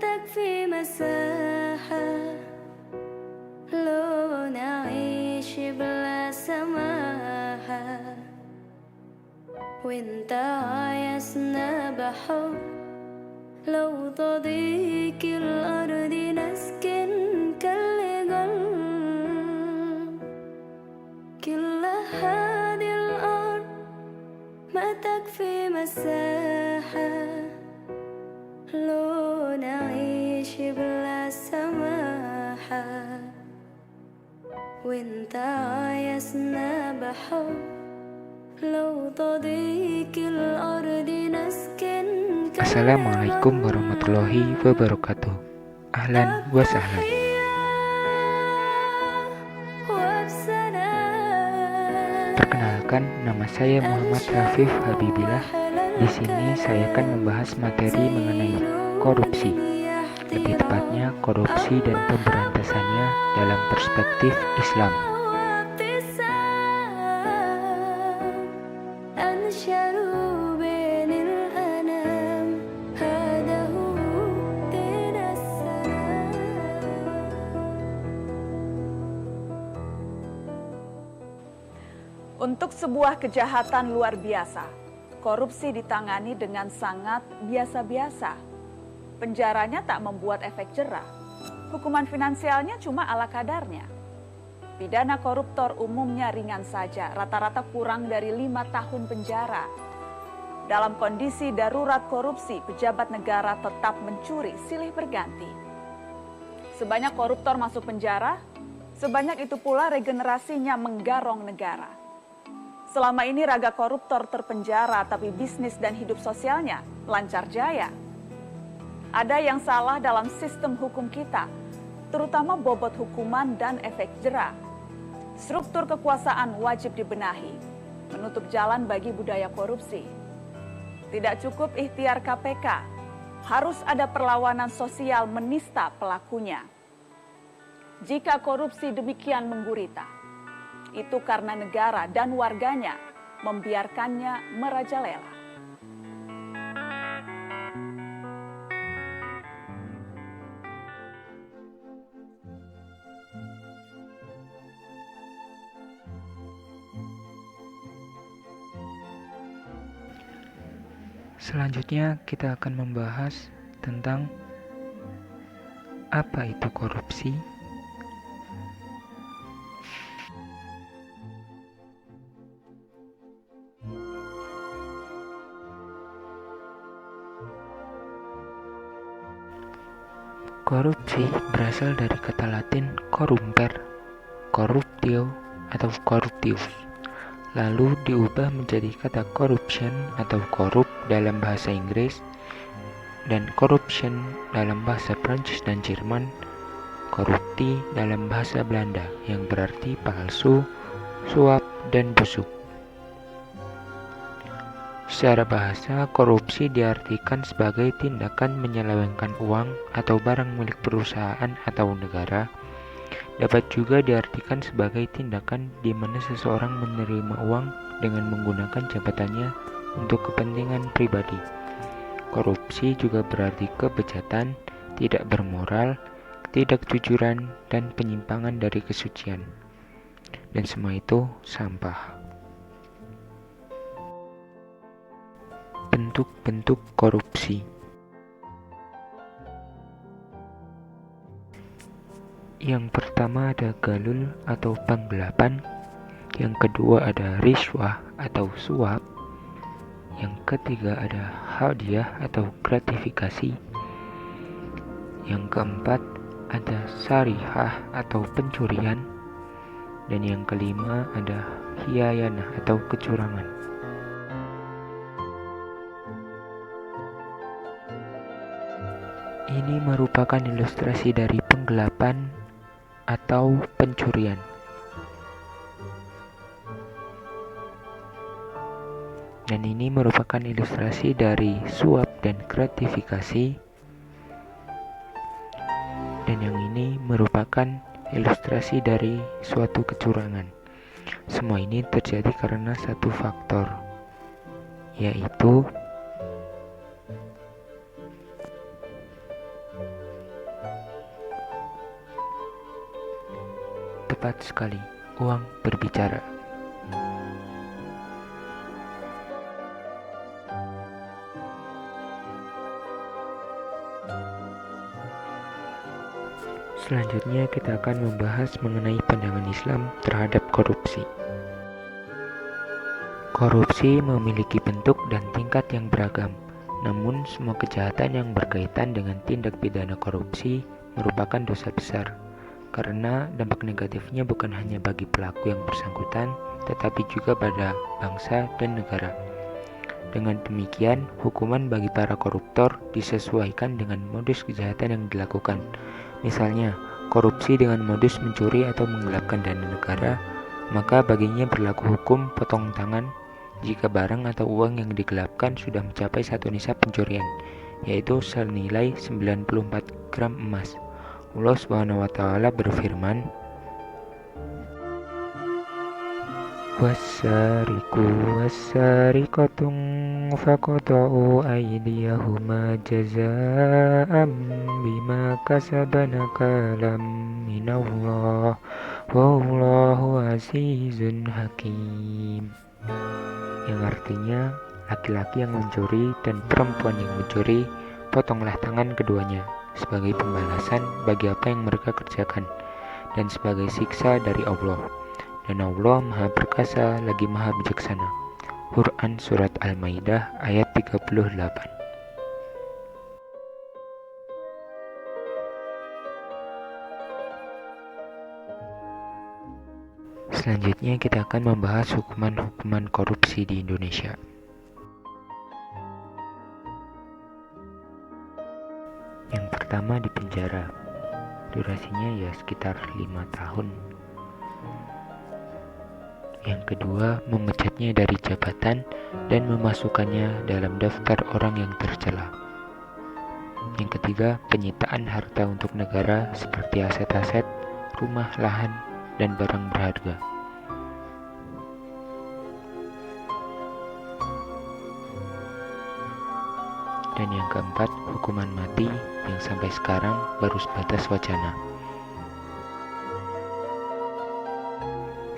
تكفي مساحة لو نعيش بلا سماحة وانت عايزنا بحب لو تضيق الأرض نسكن كل هذه الأرض ما تكفي مساحة لو نعيش بلا سماحة وانت عايزنا بحب لو تضيق الأرض نسكن Assalamualaikum warahmatullahi wabarakatuh. Ahlan wa sahlan. Perkenalkan, nama saya Muhammad Rafif Habibillah. Di sini saya akan membahas materi mengenai korupsi. Lebih tepatnya, korupsi dan pemberantasannya dalam perspektif Islam. Untuk sebuah kejahatan luar biasa, korupsi ditangani dengan sangat biasa-biasa. Penjaranya tak membuat efek jera. Hukuman finansialnya cuma ala kadarnya. Pidana koruptor umumnya ringan saja, rata-rata kurang dari 5 tahun penjara. Dalam kondisi darurat korupsi, pejabat negara tetap mencuri silih berganti. Sebanyak koruptor masuk penjara, sebanyak itu pula regenerasinya menggarong negara. Selama ini raga koruptor terpenjara, tapi bisnis dan hidup sosialnya lancar jaya. Ada yang salah dalam sistem hukum kita, terutama bobot hukuman dan efek jera. Struktur kekuasaan wajib dibenahi, menutup jalan bagi budaya korupsi. Tidak cukup ikhtiar KPK, harus ada perlawanan sosial menista pelakunya. Jika korupsi demikian menggurita, itu karena negara dan warganya membiarkannya merajalela. Selanjutnya kita akan membahas tentang apa itu korupsi. Korupsi berasal dari kata Latin corrumper, corruptio atau corruptius, lalu diubah menjadi kata corruption atau korup dalam bahasa Inggris dan corruption dalam bahasa Prancis dan Jerman, korupti dalam bahasa Belanda yang berarti palsu, suap, dan busuk. Secara bahasa, korupsi diartikan sebagai tindakan menyelewengkan uang atau barang milik perusahaan atau negara. Dapat juga diartikan sebagai tindakan di mana seseorang menerima uang dengan menggunakan jabatannya untuk kepentingan pribadi. Korupsi juga berarti kebejatan, tidak bermoral, ketidakjujuran, dan penyimpangan dari kesucian. Dan semua itu sampah. Bentuk-bentuk korupsi. Yang pertama ada galul atau penggelapan, yang kedua ada riswah atau suap, yang ketiga ada hadiah atau gratifikasi, yang keempat ada sarihah atau pencurian, dan yang kelima ada khiyanah atau kecurangan. Ini merupakan ilustrasi dari penggelapan atau pencurian. Dan ini merupakan ilustrasi dari suap dan gratifikasi. Dan yang ini merupakan ilustrasi dari suatu kecurangan. Semua ini terjadi karena satu faktor, yaitu Tepat sekali, uang berbicara. Selanjutnya kita akan membahas mengenai pandangan Islam terhadap korupsi. Korupsi memiliki bentuk dan tingkat yang beragam, namun semua kejahatan yang berkaitan dengan tindak pidana korupsi merupakan dosa besar, karena dampak negatifnya bukan hanya bagi pelaku yang bersangkutan, tetapi juga pada bangsa dan negara. Dengan demikian, hukuman bagi para koruptor disesuaikan dengan modus kejahatan yang dilakukan. Misalnya, korupsi dengan modus mencuri atau menggelapkan dana negara, maka baginya berlaku hukum potong tangan jika barang atau uang yang digelapkan sudah mencapai satu nisab pencurian, yaitu senilai 94 gram emas. Allah SWT berfirman, "Wassariqu wassariqatum faqta'u aydiyahuma jazaa'an bima kasabana nakalam minallah wallahu azizun hakim." Yang artinya, laki-laki yang mencuri dan perempuan yang mencuri, potonglah tangan keduanya sebagai pembalasan bagi apa yang mereka kerjakan dan sebagai siksa dari Allah. Dan Allah Maha Perkasa lagi Maha Bijaksana. Quran Surat Al-Maidah ayat 38. Selanjutnya kita akan membahas hukuman-hukuman korupsi di Indonesia. Yang pertama, di penjara. Durasinya ya sekitar 5 tahun. Yang kedua, memecatnya dari jabatan dan memasukkannya dalam daftar orang yang tercela. Yang ketiga, penyitaan harta untuk negara seperti aset-aset, rumah, lahan, dan barang berharga. Dan yang keempat, hukuman mati yang sampai sekarang baru sebatas wacana.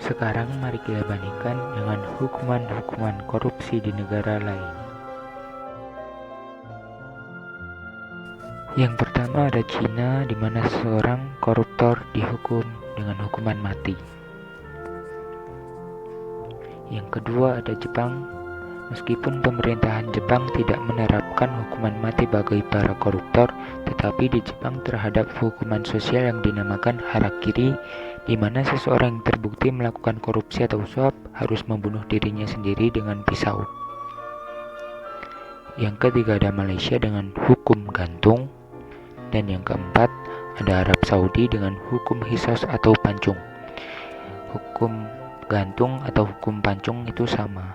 Sekarang mari kita bandingkan dengan hukuman-hukuman korupsi di negara lain. Yang pertama ada Cina, di mana seorang koruptor dihukum dengan hukuman mati. Yang kedua ada Jepang. Meskipun pemerintahan Jepang tidak menerapkan hukuman mati bagi para koruptor, tetapi di Jepang terhadap hukuman sosial yang dinamakan harakiri, di mana seseorang yang terbukti melakukan korupsi atau suap harus membunuh dirinya sendiri dengan pisau. Yang ketiga ada Malaysia dengan hukum gantung. Dan yang keempat ada Arab Saudi dengan hukum qisas atau pancung. Hukum gantung atau hukum pancung itu sama.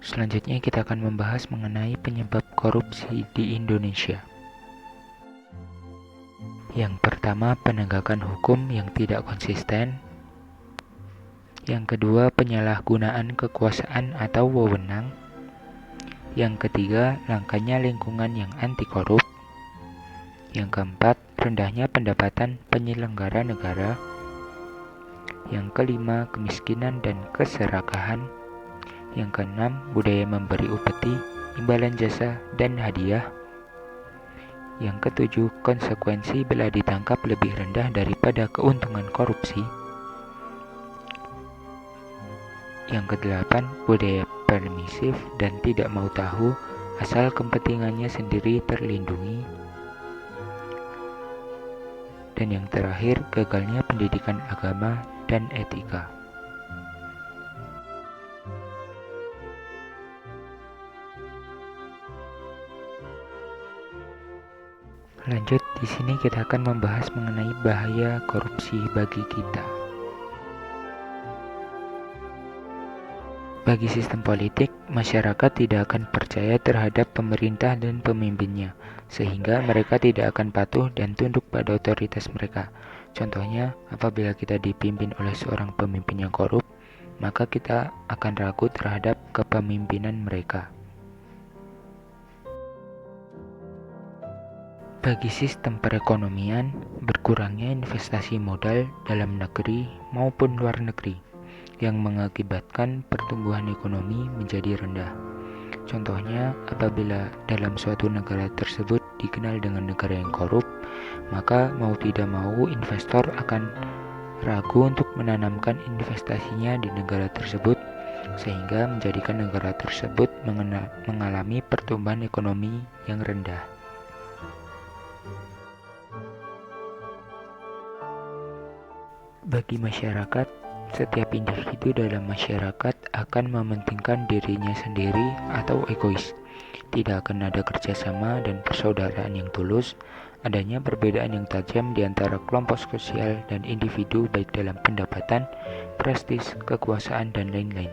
Selanjutnya kita akan membahas mengenai penyebab korupsi di Indonesia. Yang pertama, penegakan hukum yang tidak konsisten. Yang kedua, penyalahgunaan kekuasaan atau wewenang. Yang ketiga, langkanya lingkungan yang anti korup. Yang keempat, rendahnya pendapatan penyelenggara negara. Yang kelima, kemiskinan dan keserakahan. Yang keenam, budaya memberi upeti, imbalan jasa, dan hadiah. Yang ketujuh, konsekuensi bila ditangkap lebih rendah daripada keuntungan korupsi. Yang kedelapan, budaya permisif dan tidak mau tahu asal kepentingannya sendiri terlindungi. Dan yang terakhir, gagalnya pendidikan agama dan etika. Lanjut, di sini kita akan membahas mengenai bahaya korupsi bagi kita. Bagi sistem politik, masyarakat tidak akan percaya terhadap pemerintah dan pemimpinnya, sehingga mereka tidak akan patuh dan tunduk pada otoritas mereka. Contohnya, apabila kita dipimpin oleh seorang pemimpin yang korup, maka kita akan ragu terhadap kepemimpinan mereka. Bagi sistem perekonomian, berkurangnya investasi modal dalam negeri maupun luar negeri yang mengakibatkan pertumbuhan ekonomi menjadi rendah. Contohnya, apabila dalam suatu negara tersebut dikenal dengan negara yang korup, maka mau tidak mau investor akan ragu untuk menanamkan investasinya di negara tersebut, sehingga menjadikan negara tersebut mengalami pertumbuhan ekonomi yang rendah. Bagi masyarakat, setiap individu dalam masyarakat akan mementingkan dirinya sendiri atau egois. Tidak akan ada kerjasama dan persaudaraan yang tulus, adanya perbedaan yang tajam di antara kelompok sosial dan individu baik dalam pendapatan, prestis, kekuasaan, dan lain-lain.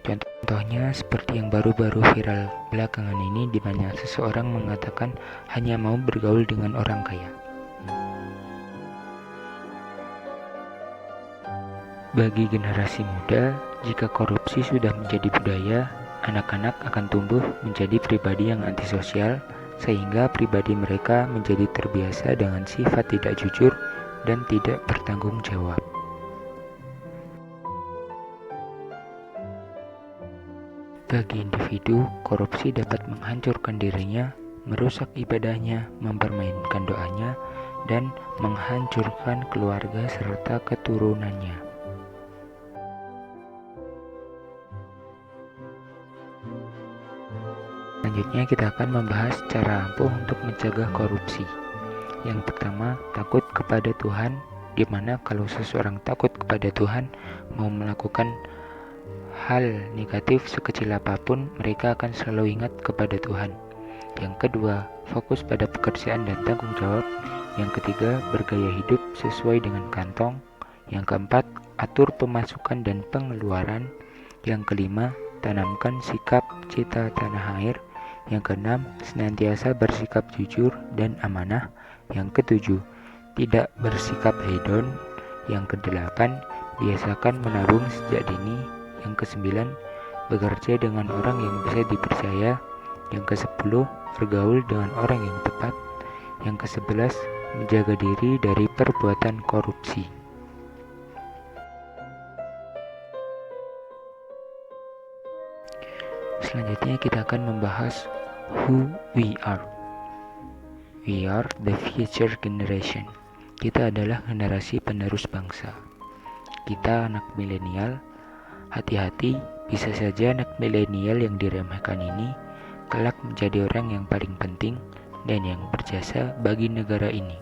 Contohnya seperti yang baru-baru viral belakangan ini, di mana seseorang mengatakan hanya mau bergaul dengan orang kaya. Bagi generasi muda, jika korupsi sudah menjadi budaya, anak-anak akan tumbuh menjadi pribadi yang antisosial, sehingga pribadi mereka menjadi terbiasa dengan sifat tidak jujur dan tidak bertanggung jawab. Bagi individu, korupsi dapat menghancurkan dirinya, merusak ibadahnya, mempermainkan doanya, dan menghancurkan keluarga serta keturunannya. Selanjutnya kita akan membahas cara ampuh untuk mencegah korupsi. Yang pertama, takut kepada Tuhan, di mana kalau seseorang takut kepada Tuhan, mau melakukan hal negatif sekecil apapun, mereka akan selalu ingat kepada Tuhan. Yang kedua, fokus pada pekerjaan dan tanggung jawab. Yang ketiga, bergaya hidup sesuai dengan kantong. Yang keempat, atur pemasukan dan pengeluaran. Yang kelima, tanamkan sikap cinta tanah air. Yang keenam, senantiasa bersikap jujur dan amanah. Yang ketujuh, tidak bersikap hedon. Yang kedelapan, biasakan menabung sejak dini. Yang kesembilan, bekerja dengan orang yang bisa dipercaya. Yang kesepuluh, bergaul dengan orang yang tepat. Yang kesebelas, menjaga diri dari perbuatan korupsi. Selanjutnya kita akan membahas who we are. We are the future generation. Kita adalah generasi penerus bangsa. Kita anak milenial. Hati-hati, bisa saja anak milenial yang diremehkan ini kelak menjadi orang yang paling penting dan yang berjasa bagi negara ini.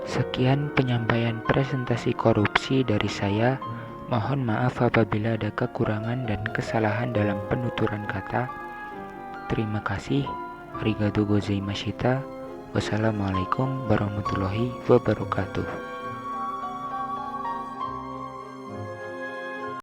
Sekian penyampaian presentasi korupsi dari saya. Mohon maaf apabila ada kekurangan dan kesalahan dalam penuturan kata. Terima kasih. Arigatou gozaimashita. Wassalamualaikum warahmatullahi wabarakatuh.